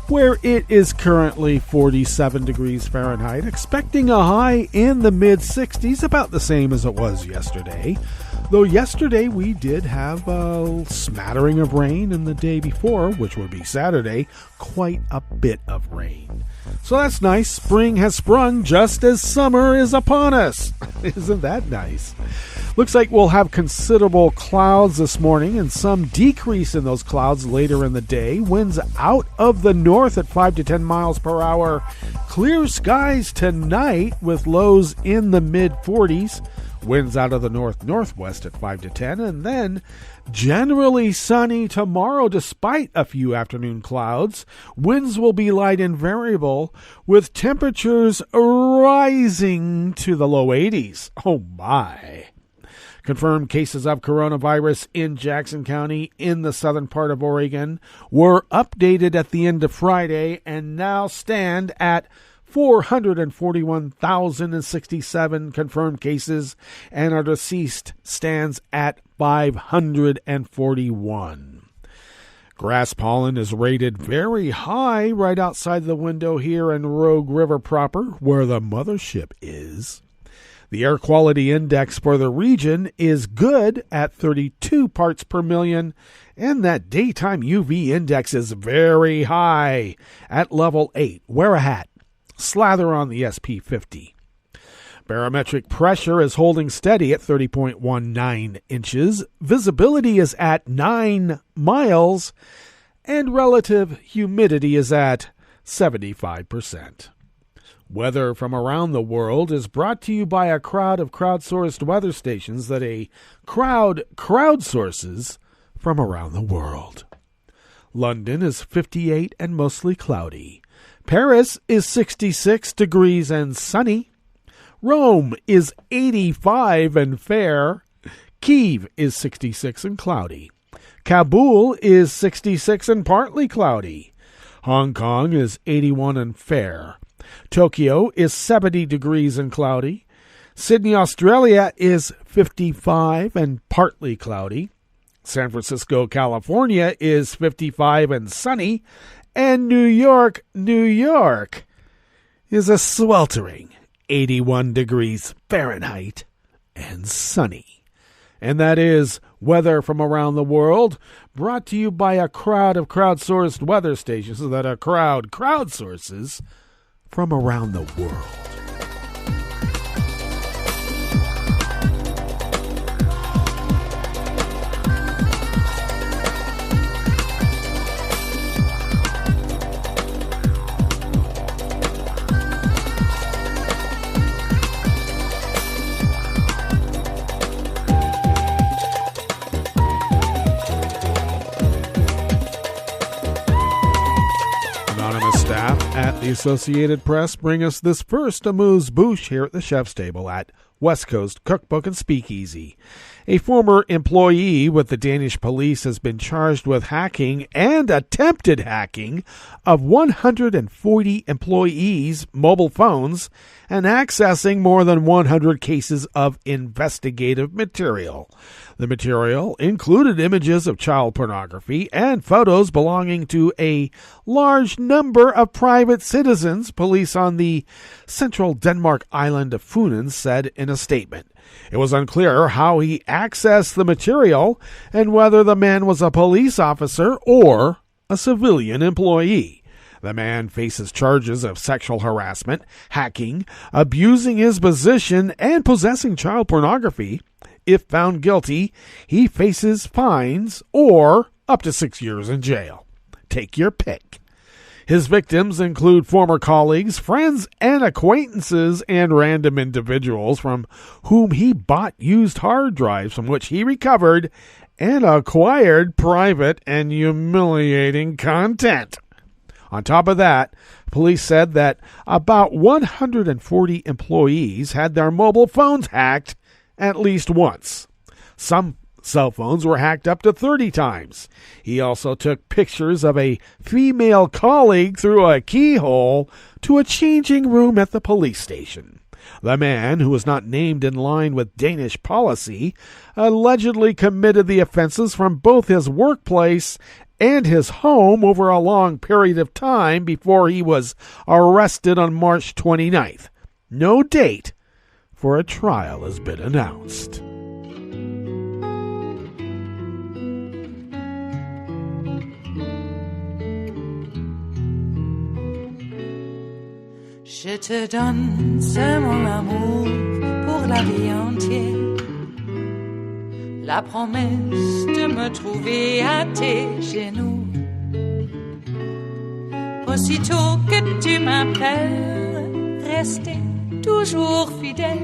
where it is currently 47 degrees Fahrenheit, expecting a high in the mid-60s, about the same as it was yesterday. Though yesterday we did have a smattering of rain, and the day before, which would be Saturday, quite a bit of rain. So that's nice. Spring has sprung just as summer is upon us. Isn't that nice? Looks like we'll have considerable clouds this morning and some decrease in those clouds later in the day. Winds out of the north at 5 to 10 miles per hour. Clear skies tonight with lows in the mid-40s. Winds out of the north-northwest at 5 to 10, and then generally sunny tomorrow despite a few afternoon clouds. Winds will be light and variable, with temperatures rising to the low 80s. Oh my. Confirmed cases of coronavirus in Jackson County in the southern part of Oregon were updated at the end of Friday and now stand at 441,067 confirmed cases, and our deceased stands at 541. Grass pollen is rated very high right outside the window here in Rogue River proper, where the mothership is. The air quality index for the region is good at 32 parts per million, and that daytime UV index is very high at level 8. Wear a hat. Slather on the SP50. Barometric pressure is holding steady at 30.19 inches. Visibility is at 9 miles. And relative humidity is at 75%. Weather from around the world is brought to you by a crowd of crowdsourced weather stations that a crowd crowdsources from around the world. London is 58 and mostly cloudy. Paris is 66 degrees and sunny. Rome is 85 and fair. Kyiv is 66 and cloudy. Kabul is 66 and partly cloudy. Hong Kong is 81 and fair. Tokyo is 70 degrees and cloudy. Sydney, Australia is 55 and partly cloudy. San Francisco, California is 55 and sunny. And New York, New York is a sweltering 81 degrees Fahrenheit and sunny. And that is weather from around the world, brought to you by a crowd of crowdsourced weather stations that a crowd crowdsources from around the world. staff at the Associated Press bring us this first amuse-bouche here at the chef's table at West Coast Cookbook and Speakeasy. A former employee with the Danish police has been charged with hacking and attempted hacking of 140 employees' mobile phones and accessing more than 100 cases of investigative material. The material included images of child pornography and photos belonging to a large number of private citizens, police on the central Denmark island of Funen said in a statement. It was unclear how he accessed the material and whether the man was a police officer or a civilian employee. The man faces charges of sexual harassment, hacking, abusing his position, and possessing child pornography. If found guilty, he faces fines or up to 6 years in jail. Take your pick. His victims include former colleagues, friends, and acquaintances, and random individuals from whom he bought used hard drives from which he recovered and acquired private and humiliating content. On top of that, police said that about 140 employees had their mobile phones hacked at least once. Some cell phones were hacked up to 30 times. He also took pictures of a female colleague through a keyhole to a changing room at the police station. The man, who was not named in line with Danish policy, allegedly committed the offenses from both his workplace and his home over a long period of time before he was arrested on March 29th. No date for a trial has been announced. Je te donne ce mon amour pour la vie entière, la promesse de me trouver à tes genoux. Aussitôt que tu m'appelles, rester toujours fidèle,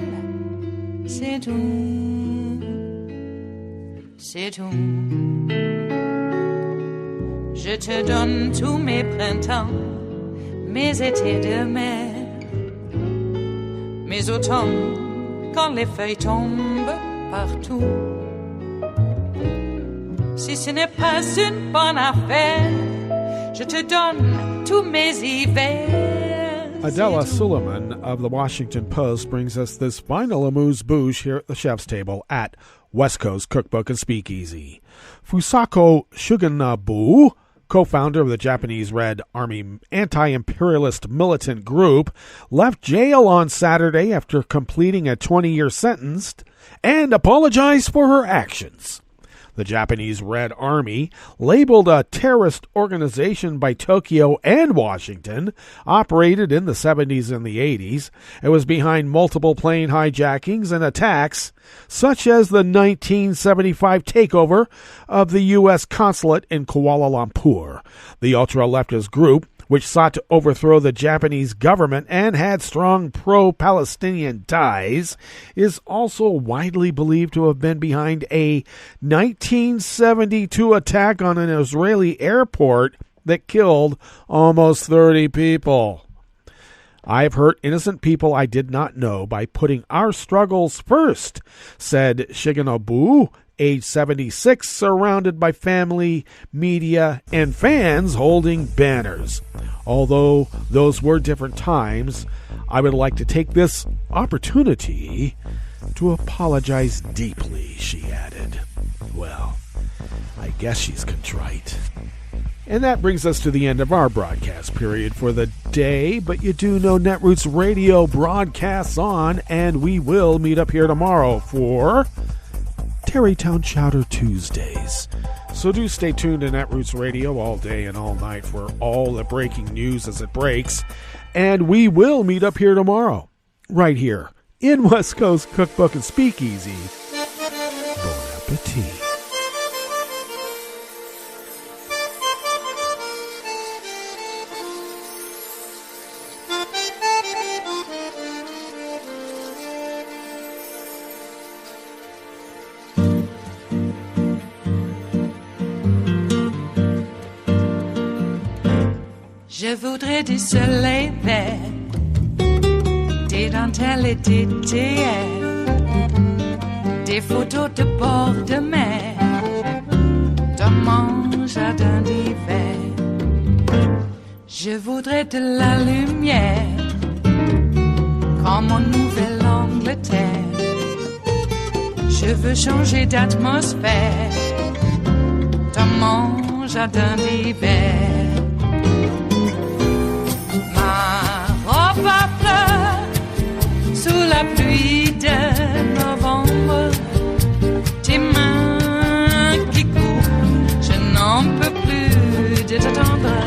c'est tout, c'est tout. Je te donne tous mes printemps, mes étés de mer, mes automnes quand les feuilles tombent partout. Si ce n'est pas une bonne affaire, je te donne tous mes hivers. Adela Suleiman of the Washington Post brings us this final amuse-bouche here at the chef's table at West Coast Cookbook and Speakeasy. Fusako Shuganabu, co-founder of the Japanese Red Army anti-imperialist militant group, left jail on Saturday after completing a 20-year sentence and apologized for her actions. The Japanese Red Army, labeled a terrorist organization by Tokyo and Washington, operated in the 70s and the 80s. It was behind multiple plane hijackings and attacks, such as the 1975 takeover of the U.S. consulate in Kuala Lumpur. The ultra-leftist group, which sought to overthrow the Japanese government and had strong pro-Palestinian ties, is also widely believed to have been behind a 1972 attack on an Israeli airport that killed almost 30 people. I've hurt innocent people I did not know by putting our struggles first, said Shigenobu, age 76, surrounded by family, media, and fans holding banners. Although those were different times, I would like to take this opportunity to apologize deeply, she added. Well, I guess she's contrite. And that brings us to the end of our broadcast period for the day, but you do know Netroots Radio broadcasts on, and we will meet up here tomorrow for Tarrytown Chowder Tuesdays. So do stay tuned to Netroots Radio all day and all night for all the breaking news as it breaks. And we will meet up here tomorrow, right here in West Coast Cookbook and Speakeasy. Bon appetit. Je voudrais du soleil vert, des dentelles et des théâtres, des photos de bord de mer, dans mon jardin d'hiver. Je voudrais de la lumière, comme en Nouvelle-Angleterre. Je veux changer d'atmosphère, dans mon jardin d'hiver. Robe à fleurs, sous la pluie de novembre, tes mains qui courent, je n'en peux plus de t'attendre.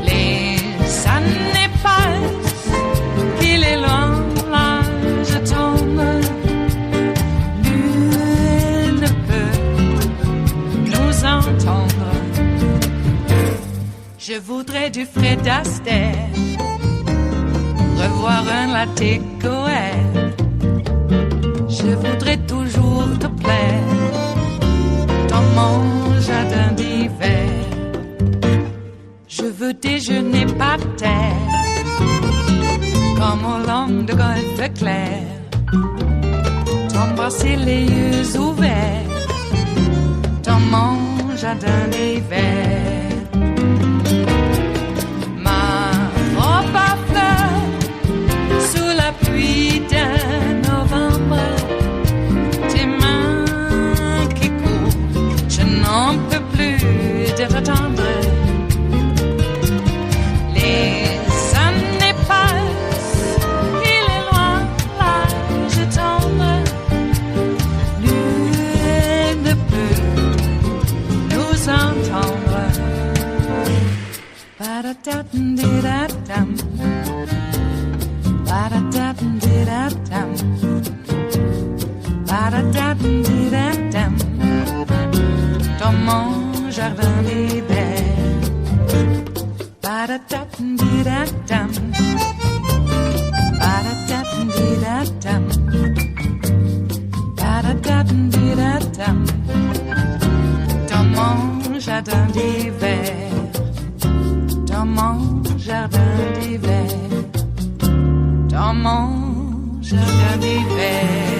Les années passent, qu'il est loin, là je tombe. Nul ne peut nous entendre. Je voudrais du Fred Astaire, revoir un latte Goël. Je voudrais toujours te plaire, dans mon jardin d'hiver. Je veux déjeuner par terre, comme au long de golfe clair, t'embrasser les yeux ouverts, dans mon jardin d'hiver. Pluie de novembre, tes mains qui courent, je n'en peux plus de t'attendre. Les années passent, il est loin, là je tombe. Nul ne peut nous entendre. Ba-da-da-dum-di-da-dum. Ba-da-da-dum-di-da-dum. Ba-da-da-dum-di-da-dum. Dans mon jardin d'hiver. Ba-da-da-dum-di-da-dum. Ba-da-da-dum-di-da-dum. Ba-da-da-dum-di-da-dum. Dans mon jardin d'hiver. Dans mon jardin d'hiver. Dans mon jardin d'hiver.